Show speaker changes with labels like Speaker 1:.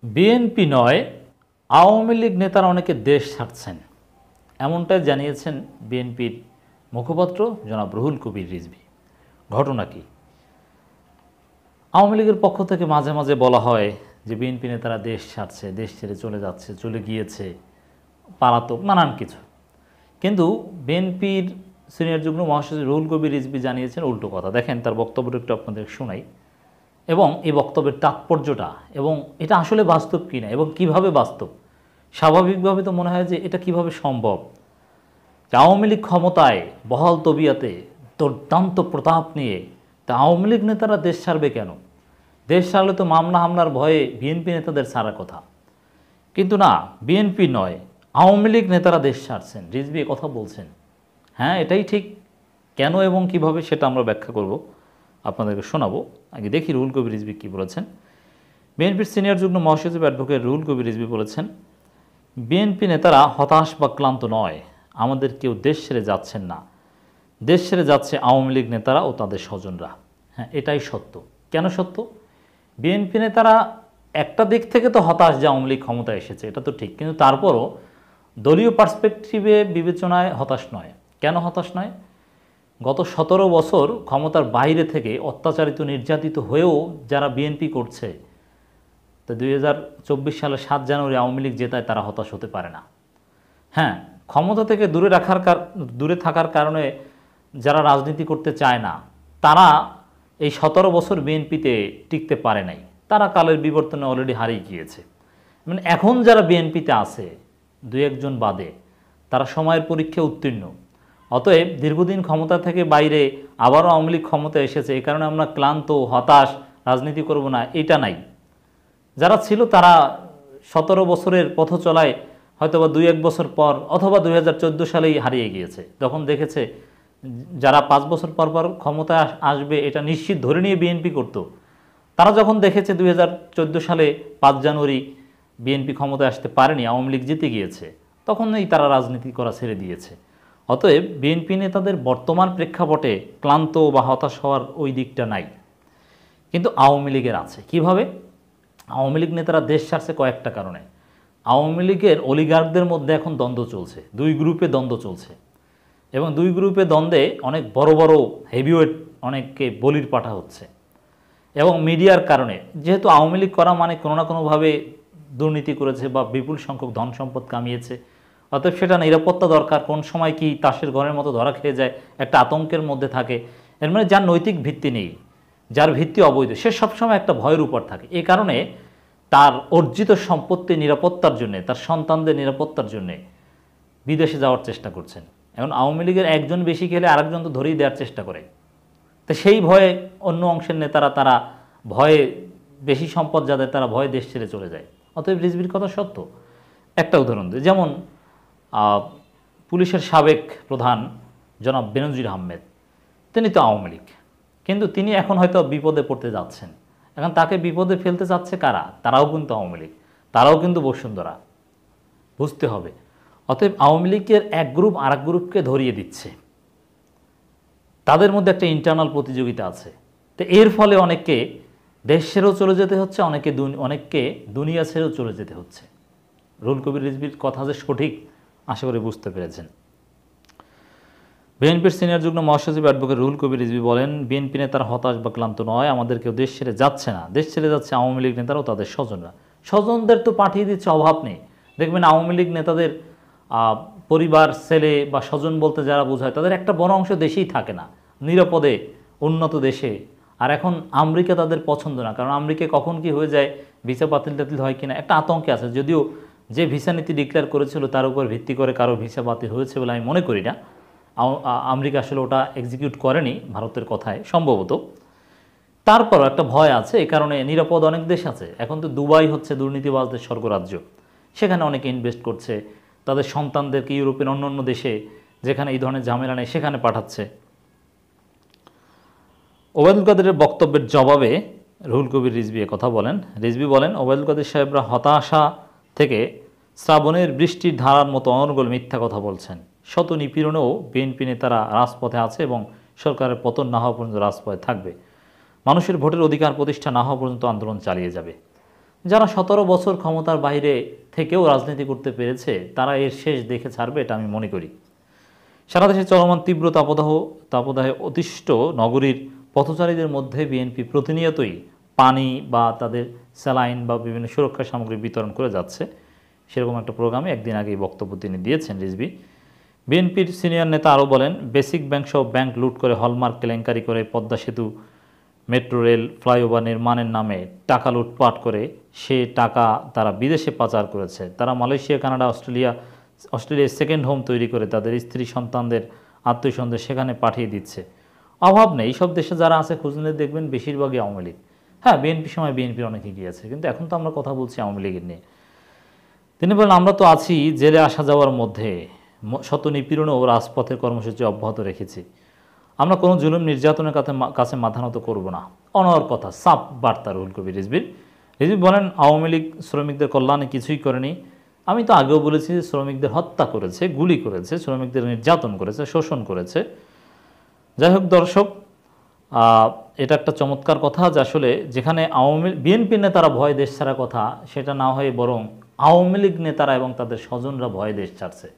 Speaker 1: BNP নয়, আওয়ামী লীগ নেতারা অনেকে দেশ ছাড়ছেন, এমনটাই জানিয়েছেন বিএনপির মুখপাত্র জনাব রুহুল কবির রিজভী। ঘটনা কি? আওয়ামী লীগের পক্ষ থেকে মাঝে মাঝে বলা হয় যে বিএনপি নেতারা দেশ ছাড়ছে, দেশ ছেড়ে চলে যাচ্ছে, চলে গিয়েছে, পালাতক, নানান কিছু। কিন্তু বিএনপির সিনিয়র যুগ্ম মহাসচিব রুহুল কবির রিজভী জানিয়েছেন উল্টো কথা। দেখেন তার বক্তব্যটা একটু আপনাদের শোনাই, এবং এই বক্তব্যের তাৎপর্যটা এবং এটা আসলে বাস্তব কিনা এবং কিভাবে বাস্তব। স্বাভাবিকভাবে তো মনে হয় যে এটা কিভাবে সম্ভব যে আওয়ামী লীগ ক্ষমতায় বহাল তবিয়াতে দুর্দান্ত প্রতাপ নিয়ে তা আওয়ামী লীগ নেতারা দেশ ছাড়বে কেন? দেশ ছাড়লে তো মামলা হামলার ভয়ে বিএনপি নেতাদের ছাড়ার কথা। কিন্তু না, বিএনপি নয়, আওয়ামী লীগ নেতারা দেশ ছাড়ছেন, রিজভী কথা বলছেন। হ্যাঁ, এটাই ঠিক। কেন এবং কিভাবে সেটা আমরা ব্যাখ্যা করব, আপনাদেরকে শোনাবো। আগে দেখি রুহুল কবির রিজভী কী বলেছেন। বিএনপির সিনিয়র যুগ্ম মহাসচিব অ্যাডভোকেট রুহুল কবির রিজভী বলেছেন, বিএনপি নেতারা হতাশ বা ক্লান্ত নয়, আমাদের কেউ দেশ ছেড়ে যাচ্ছেন না, দেশ ছেড়ে যাচ্ছে আওয়ামী লীগ নেতারা ও তাদের স্বজনরা। হ্যাঁ, এটাই সত্য। কেন সত্য? বিএনপি নেতারা একটা দিক থেকে তো হতাশ যে আওয়ামী লীগ ক্ষমতায় এসেছে, এটা তো ঠিক, কিন্তু তারপরও দলীয় পার্সপেক্টিভে বিবেচনায় হতাশ নয়। কেন হতাশ নয়? গত 17 বছর ক্ষমতার বাইরে থেকে অত্যাচারিত নির্যাতিত হয়েও যারা বিএনপি করছে, তো 2024 সালে 7 জানুয়ারি আওয়ামী লীগ জেতায়, তারা হতাশ হতে পারে না। হ্যাঁ, ক্ষমতা থেকে দূরে থাকার কারণে যারা রাজনীতি করতে চায় না, তারা এই 17 বছর বিএনপিতে টিকতে পারে নাই, তারা কালের বিবর্তনে অলরেডি হারিয়ে গিয়েছে। মানে এখন যারা বিএনপিতে আছে, 2-1 জন বাদে, তারা সময়ের পরীক্ষায় উত্তীর্ণ। অতএব দীর্ঘদিন ক্ষমতা থেকে বাইরে আবারও আওয়ামী লীগ ক্ষমতায় এসেছে, এই কারণে আমরা ক্লান্ত, হতাশ, রাজনীতি করব না, এটা নাই। যারা ছিল তারা 17 বছরের পথ চলায় হয়তোবা 2-1 বছর পর অথবা 2014 সালেই হারিয়ে গিয়েছে, যখন দেখেছে যারা 5 বছর পর পর ক্ষমতায় আসবে এটা নিশ্চিত ধরে নিয়ে বিএনপি করত, তারা যখন দেখেছে 2014 সালে 5 জানুয়ারি বিএনপি ক্ষমতায় আসতে পারেনি, আওয়ামী লীগ জিতে গিয়েছে, তখনই তারা রাজনীতি করা ছেড়ে দিয়েছে। অতএব বিএনপি নেতাদের বর্তমান প্রেক্ষাপটে ক্লান্ত বা হতাশ হওয়ার ওই দিকটা নাই, কিন্তু আওয়ামী লীগের আছে। কিভাবে? আওয়ামী লীগ নেতারা দেশ ছাড়ছে কয়েকটা কারণে। আওয়ামী লীগের অলিগার্কদের মধ্যে এখন দ্বন্দ্ব চলছে, 2 গ্রুপে দ্বন্দ্ব চলছে, এবং 2 গ্রুপে দ্বন্দ্বে অনেক বড় বড় হেভিওয়েট অনেককে বলির পাঠা হচ্ছে। এবং মিডিয়ার কারণে, যেহেতু আওয়ামী লীগ করা মানে কোনো না কোনোভাবে দুর্নীতি করেছে বা বিপুল সংখ্যক ধন সম্পদ কামিয়েছে, অতএব সেটা নিরাপত্তা দরকার, কোন সময় কি তাসের ঘরের মতো ধরা খেয়ে যায়, একটা আতঙ্কের মধ্যে থাকে। এর মানে যার নৈতিক ভিত্তি নেই, যার ভিত্তি অবৈধ, সে সবসময় একটা ভয়ের উপর থাকে। এই কারণে তার অর্জিত সম্পত্তি নিরাপত্তার জন্যে, তার সন্তানদের নিরাপত্তার জন্যে বিদেশে যাওয়ার চেষ্টা করছেন। এখন আওয়ামী লীগের একজন বেশি খেলে আরেকজন তো ধরেই দেওয়ার চেষ্টা করে, তো সেই ভয়ে অন্য অংশের নেতারা, তারা ভয়ে, বেশি সম্পদ যাদের, তারা ভয়ে দেশ ছেড়ে চলে যায়। অতএব রিজভির কথা সত্য। একটা উদাহরণ দিই, যেমন পুলিশের সাবেক প্রধান জনাব বেনজির আহমেদ, তিনি তো আওয়ামী লীগ, কিন্তু তিনি এখন হয়তো বিপদে পড়তে যাচ্ছেন। এখন তাকে বিপদে ফেলতে চাচ্ছে কারা? তারাও কিন্তু আওয়ামী লীগ, তারাও কিন্তু বসুন্ধরা, বুঝতে হবে। অতএব আওয়ামী লীগের এক গ্রুপ আরেক গ্রুপকে ধরিয়ে দিচ্ছে, তাদের মধ্যে একটা ইন্টারনাল প্রতিযোগিতা আছে। তো এর ফলে অনেককে দেশ ছেড়েও চলে যেতে হচ্ছে, অনেককে দুনিয়া ছেড়েও চলে যেতে হচ্ছে। রুহুল কবির রিজভীর কথা যে সঠিক, আশা করি বুঝতে পেরেছেন। বিএনপির সিনিয়র যুগ্ম মহাসচিব অ্যাডভোকেট রুহুল কবির রিজভী বলেন, বিএনপি নেতারা হতাশ বা ক্লান্ত নয়, আমাদের কেউ দেশ ছেড়ে যাচ্ছে না, দেশ ছেড়ে যাচ্ছে আওয়ামী লীগ নেতারাও তাদের স্বজনরা। স্বজনদের তো পাঠিয়ে দিচ্ছে, অভাব নেই। দেখবেন আওয়ামী লীগ নেতাদের পরিবার, ছেলে বা স্বজন বলতে যারা বোঝায়, তাদের একটা বড় অংশ দেশেই থাকে না, নিরাপদে উন্নত দেশে। আর এখন আমেরিকা তাদের পছন্দ না, কারণ আমেরিকা কখন কি হয়ে যায়, ভিসা বাতিল হয় কিনা একটা আতঙ্কে আছে। যদিও যে ভিসা নীতি ডিক্লেয়ার করেছিল তার উপর ভিত্তি করে কারো ভিসা বাতিল হয়েছে বলে আমি মনে করি না। আমেরিকা আসলে ওটা এক্সিকিউট করেনি ভারতের কথায় সম্ভবত। তারপরও একটা ভয় আছে, এই কারণে নিরাপদ অনেক দেশ আছে। এখন তো দুবাই হচ্ছে দুর্নীতিবাজদের স্বর্গরাজ্য, সেখানে অনেকে ইনভেস্ট করছে, তাদের সন্তানদেরকে ইউরোপের অন্য দেশে যেখানে এই ধরনের ঝামেলা নেই সেখানে পাঠাচ্ছে। ওবায়দুল কাদেরের বক্তব্যের জবাবে রুহুল কবির রিজভী কথা বলেন। রিজভী বলেন, ওবায়দুল কাদের সাহেবরা হতাশা থেকে শ্রাবণের বৃষ্টির ধারার মতো অনর্গল মিথ্যা কথা বলছেন। শত নিপীড়নেও বিএনপি নেতারা রাজপথে আছে এবং সরকারের পতন না হওয়া পর্যন্ত রাজপথে থাকবে। মানুষের ভোটের অধিকার প্রতিষ্ঠা না হওয়া পর্যন্ত আন্দোলন চালিয়ে যাবে। যারা 17 বছর ক্ষমতার বাইরে থেকেও রাজনীতি করতে পেরেছে তারা এর শেষ দেখে ছাড়বে, এটা আমি মনে করি। সারা দেশে চলমান তীব্র তাপদাহে অতিষ্ঠ নগরীর পথচারীদের মধ্যে বিএনপি প্রতিনিয়তই পানি বা তাদের স্যালাইন বা বিভিন্ন সুরক্ষা সামগ্রী বিতরণ করে যাচ্ছে। সেরকম একটা প্রোগ্রামে একদিন আগেই বক্তব্য তিনি দিয়েছেন রিজভী। বিএনপির সিনিয়র নেতা আরও বলেন, বেসিক ব্যাংক সহ ব্যাংক লুট করে হলমার্ক কেলেঙ্কারি করে পদ্মা সেতু, মেট্রো রেল, ফ্লাইওভার নির্মাণের নামে টাকা লুটপাট করে সে টাকা তারা বিদেশে পাচার করেছে। তারা মালয়েশিয়া, কানাডা, অস্ট্রেলিয়ায় সেকেন্ড হোম তৈরি করে তাদের স্ত্রী সন্তানদের, আত্মীয়স্বজনদের সেখানে পাঠিয়ে দিচ্ছে। অভাব নেই, এইসব দেশে যারা আছে খোঁজ নিলে দেখবেন বেশিরভাগই আওয়ামী লীগ। হ্যাঁ, বিএনপির সময় বিএনপির অনেকে গিয়েছে, কিন্তু এখন তো আমরা কথা বলছি আওয়ামী লীগের নিয়ে। তিনি বলেন, আমরা তো আছি জেলে আসা যাওয়ার মধ্যে, শত নিপীড়ন ও রাজপথের কর্মসূচি অব্যাহত রেখেছি। আমরা কোনো জুলুম নির্যাতনের কাছে মাথা নত করবো না। অনর কথা, সাপ বার্তা রুহুল কবির রিজভী বলেন, আওয়ামী লীগ শ্রমিকদের কল্যাণে কিছুই করেনি। আমি তো আগেও বলেছি যে শ্রমিকদের হত্যা করেছে, গুলি করেছে, শ্রমিকদের নির্যাতন করেছে, শোষণ করেছে। যাই হোক দর্শক, এটা একটা চমৎকার কথা যে আসলে যেখানে বিএনপি নেতারা ভয় দেশ ছাড়া কথা, সেটা না হয়ে বরং আওয়ামী লীগ নেতারা এবং তাদের স্বজনরা ভয় দেশ ছাড়ছে।